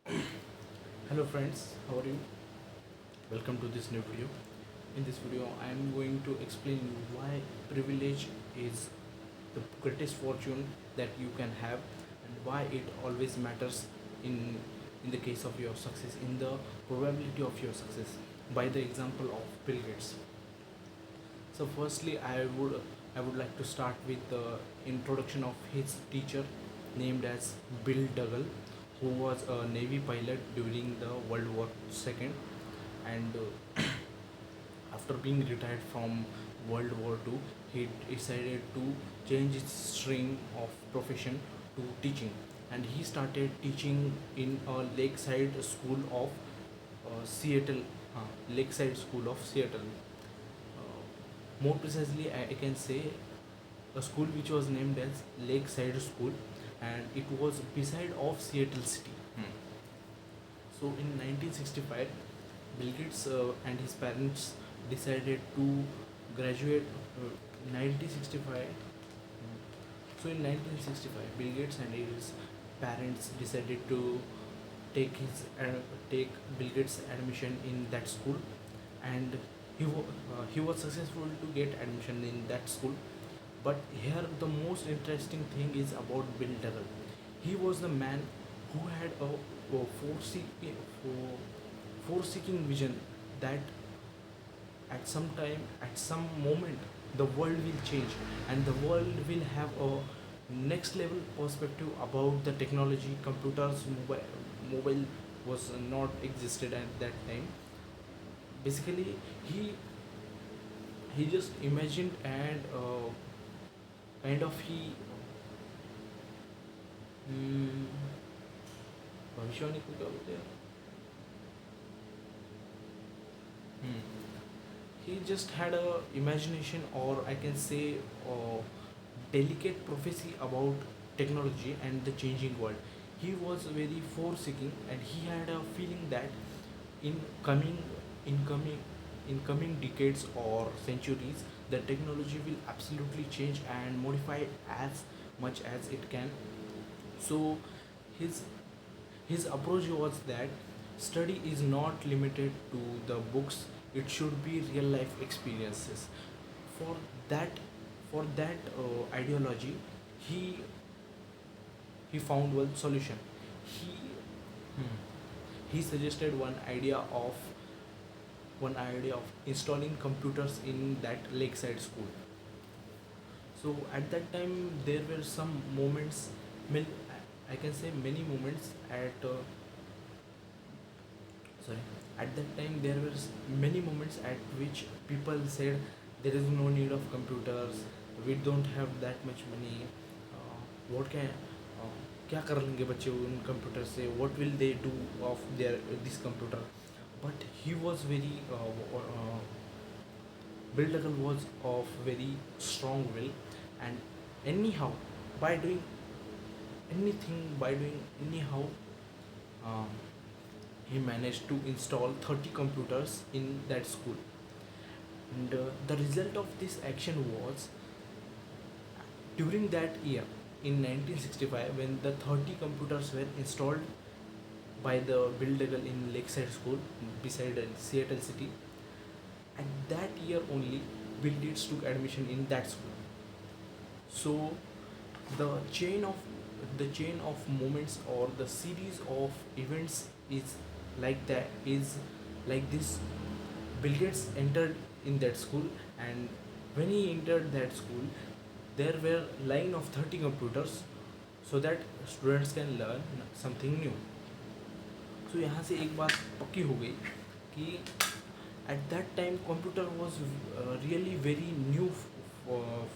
Hello friends, how are you? Welcome to this new video. In this video, I am going to explain you why privilege is the greatest fortune that you can have and why it always matters in in the case of your success, in the probability of your success, by the example of Bill Gates. So firstly, I would like to start with the introduction of his teacher named as Bill Dougal, who was a Navy pilot during the World War II, and after being retired from World War II, he decided to change his stream of profession to teaching, and he started teaching in a lakeside school of Seattle, Lakeside School of Seattle. More precisely, I can say a school which was named as Lakeside School, and it was beside of Seattle City. So in 1965, Bill Gates and his parents decided to graduate. 1965. So in 1965, Bill Gates and his parents decided to take Bill Gates admission in that school, and he was successful to get admission in that school. But here the most interesting thing is about Bill Dougal. He was the man who had a forseeking vision that at some time, at some moment, the world will change and the world will have a next level perspective about the technology. Computers, mobile was not existed at that time. Basically, he just imagined and kind of he हम्म, भविष्यवाणी को क्या बोलते हैं? He just had a imagination, or I can say a delicate prophecy about technology and the changing world. He was very forseeking, and he had a feeling that in coming in coming in coming decades or centuries, the technology will absolutely change and modify as much as it can. So his his approach was that study is not limited to the books, it should be real life experiences. For that ideology, he he found one solution. He suggested one idea of installing computers in that lakeside school. So at that time there were some moments, I can say many moments at sorry at that time there were many moments at which people said there is no need of computers, we don't have that much money, what can क्या कर लेंगे बच्चे उन computer से, what will they do of their this computer. But he was very Bill Duggan was of very strong will, and anyhow, by doing by doing anyhow, um, he managed to install 30 computers in that school. And the result of this action was, during that year, in 1965, when the 30 computers were installed by the Bill Duggan in Lakeside School beside Seattle City, at that year only, Bill Gates took admission in that school. So the chain of the chain of moments, or the series of events, is is like this. Bill Gates entered in that school, and when he entered that school, there were line of 30 computers so that students can learn something new. So यहाँ से एक बात पक्की हो गई कि at that time computer was really very new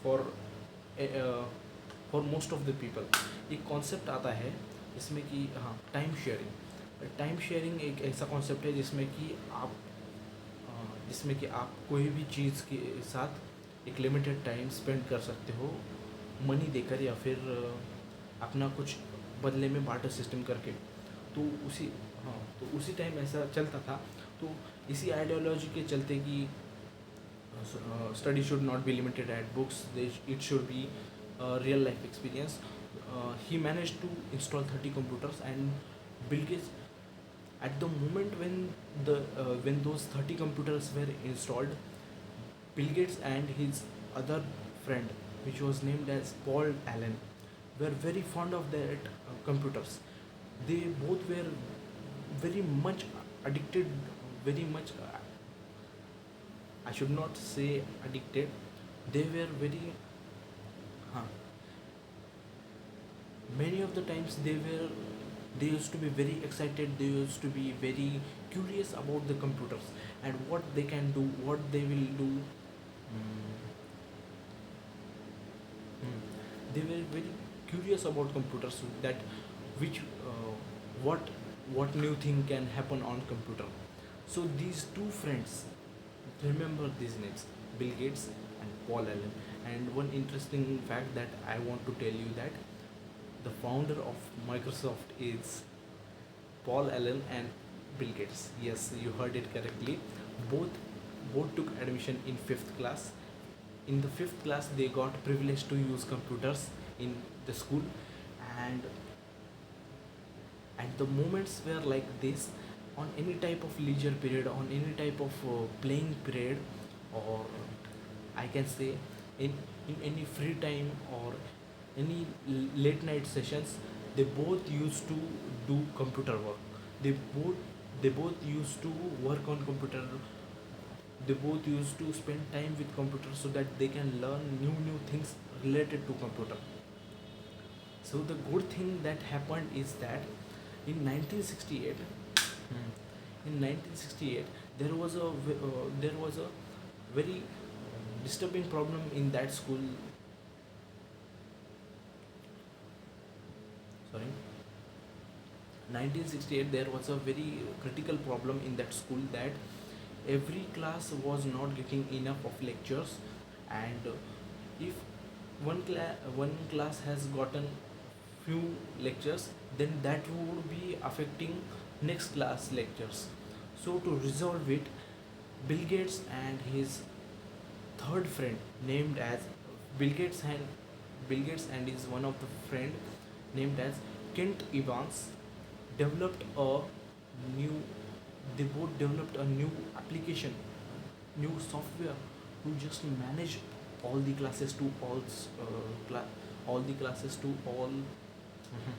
for uh, for most of the people. एक concept आता है जिसमें कि हाँ, टाइम शेयरिंग एक ऐसा कॉन्सेप्ट है जिसमें कि आप कोई भी चीज़ के साथ एक लिमिटेड टाइम स्पेंड कर सकते हो, मनी देकर या फिर अपना कुछ बदले में बार्टर सिस्टम करके। तो उसी हाँ, तो उसी टाइम ऐसा चलता था। तो इसी आइडियोलॉजी के चलते कि study should not be limited at books, it should be a real life experience. He managed to install 30 computers, and Bill Gates At the moment when those 30 computers were installed, Bill Gates and his other friend, which was named as Paul Allen, were very fond of their computers. They both were very much addicted, very much. I should not say addicted. They were very. Huh, many of the times they used to be very excited. They used to be very curious about the computers and what they can do, what they will do. Mm, they were very curious about computers, that which what what new thing can happen on computer. So these two friends, remember these names, Bill Gates and Paul Allen. And one interesting fact that I want to tell you, that the founder of Microsoft is Paul Allen and Bill Gates. Yes, you heard it correctly. Both both took admission in 5th class. In the 5th class they got privilege to use computers in the school. And and the moments were like this: on any type of leisure period, on any type of playing period, or I can say in in any free time, or any late night sessions, they both used to do computer work. They both used to work on computer. They both used to spend time with computer so that they can learn new things related to computer. So the good thing that happened is that in 1968, in 1968 there was a very disturbing problem in that school. Sorry, 1968 there was a very critical problem in that school, that every class was not getting enough of lectures. And if one class has gotten few lectures, then that would be affecting next class lectures. So to resolve it, Bill Gates and his third friend, named as Bill Gates and Bill Gates and his one of the friend named as Kent Evans, developed a new they both developed a new application, new software, to just manage all the classes to all the classes to all. Mhm.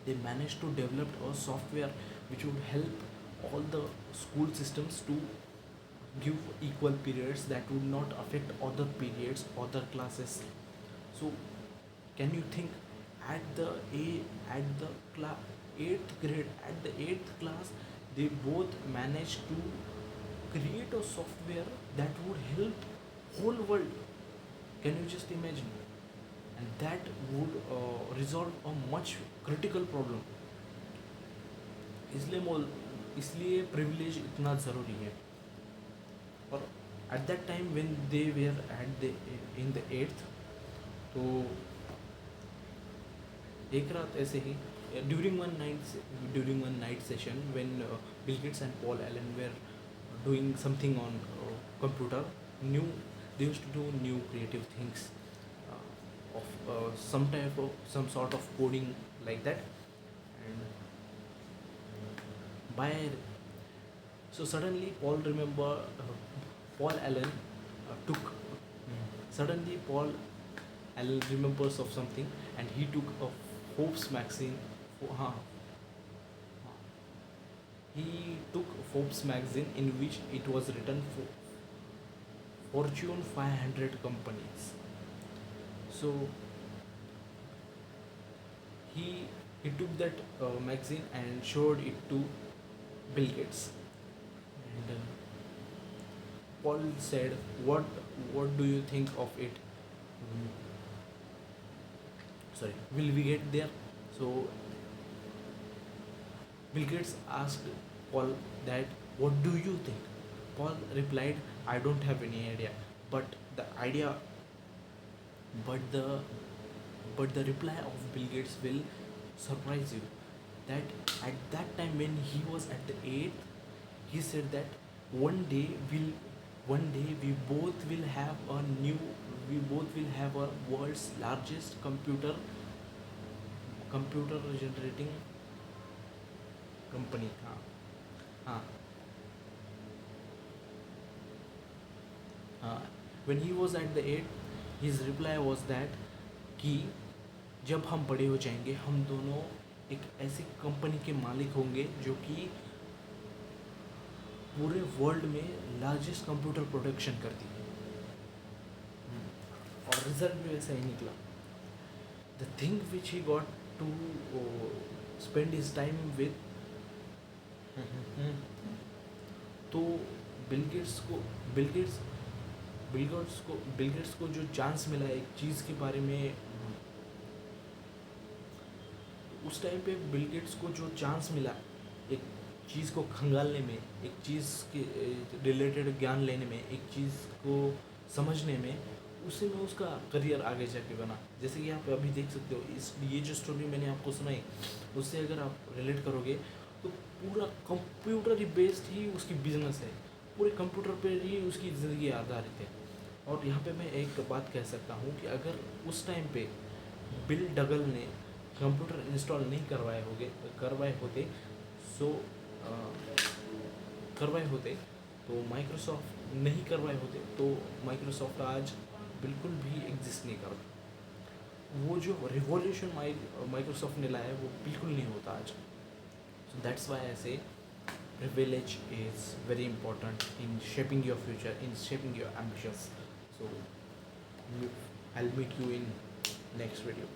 They managed to develop a software which would help all the school systems to give equal periods, that would not affect other periods, other classes. So can you think, at the a at the eighth grade, at the eighth class, they both managed to create a software that would help whole world. Can you just imagine? And that would resolve a much critical problem. इसलिए मोल इसलिए privilege इतना ज़रूरी है. और at that time when they were at the in the eighth, तो एक रात ऐसे ही, during one night session, when Bill Gates and Paul Allen were doing something on computer, new they used to do new creative things, of some sort of coding, like that. And by so suddenly Paul Allen took suddenly Paul Allen remembers of something, and he took a Forbes magazine. He took Forbes magazine, in which it was written for Fortune 500 companies. So he he took that magazine and showed it to Bill Gates. And Paul said, "What do you think of it? Mm, Sorry, will we get there?" So Bill Gates asked Paul that, "What do you think?" Paul replied, "I don't have any idea, but the idea, but the reply of Bill Gates will surprise you." That at that time, when he was at the eighth, he said that one day will one day we both will have a world's largest computer generating company. हाँ. हाँ. हाँ. When he was at the 8, his reply was that कि जब हम बड़े हो जाएंगे हम दोनों एक ऐसी कंपनी के मालिक होंगे जो कि पूरे वर्ल्ड में लार्जेस्ट कंप्यूटर प्रोडक्शन करती है. और रिजल्ट भी वैसा ही निकला. The thing which he got to spend his time with, तो बिल गेट्स को जो चांस मिला एक चीज़ के बारे में, उस टाइम पे बिल गेट्स को जो चांस मिला एक चीज़ को खंगालने में, एक चीज़ के रिलेटेड ज्ञान लेने में, एक चीज़ को समझने में, उसी में उसका करियर आगे जाके बना. जैसे कि आप अभी देख सकते हो ये जो स्टोरी मैंने आपको सुनाई, उससे अगर आप रिलेट करोगे तो पूरा कंप्यूटर बेस्ड ही उसकी बिजनेस है, पूरे कंप्यूटर पर ही उसकी ज़िंदगी आधारित है. और यहाँ पे मैं एक बात कह सकता हूँ कि अगर उस टाइम पे बिल डगल ने कंप्यूटर इंस्टॉल नहीं करवाए होते तो माइक्रोसॉफ्ट नहीं करवाए होते तो माइक्रोसॉफ्ट आज बिल्कुल भी एग्जिस्ट नहीं करता. वो जो रिवॉल्यूशन माइक्रोसॉफ्ट ने लाया है वो बिल्कुल नहीं होता आज. सो दैट्स व्हाई आई से privilege is very important in shaping your future, in shaping your ambitions. So I'll meet you in next video.